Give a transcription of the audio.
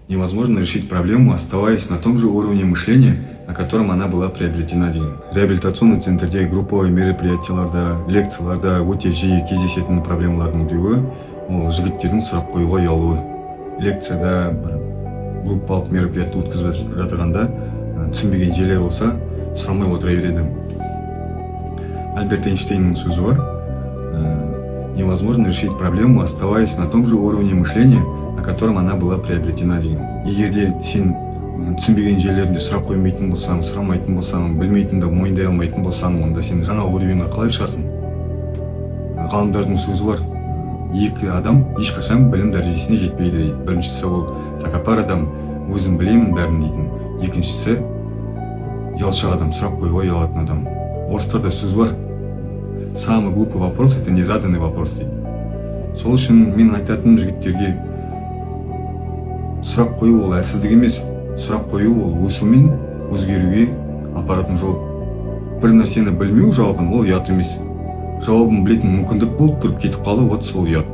Невозможно решить проблему, оставаясь на том же уровне мышления, на котором она была приобретена деген. Реабилитационный центрде групповой мероприятияларда, лекцияларда өте жиі кездесетін проблемалардың біреуі ол жігіттердің сұрақ қоюға ұялуы. Лекцияда бір группалық мероприятие өткізіп жатырғанда түсінбеген жерлер болса сұрамай отыра береді. Альберт Эйнштейннің сөзі бар: невозможно решить проблему, оставаясь на том же уровне мышления, на котором она была приобретена деген. Егер де сен түсінбеген жерлерінде сұрақ қоймайтын болсаң, сұрамайтын болсаң, білмейтінді мойындай алмайтын болсаң, онда сен жаңа уровеньға қалай шығасың? Ғалымдардың сөзі бар: екі адам ешқашан білім дәрежесіне жетпейді дейді. Біріншісі ол тәкаппар адам, өзім білемін бәрін дейтін. Екіншісі ұялшақ адам, сұрақ қоюға ұялатын адам. Орыстарда сөз бар: самый глупый вопрос — это незаданный вопрос дейді. Сол үшін мен айтатын жігіттерге, сұрақ қою ол әлсіздік емес, сұрақ қою ол өсу мен өзгеруге апаратын жол. Бір нәрсені білмеу жауабын ол ұят емес. Жауабын білетін мүмкіндік болып тұрып кетіп қалу, вот сол ұят.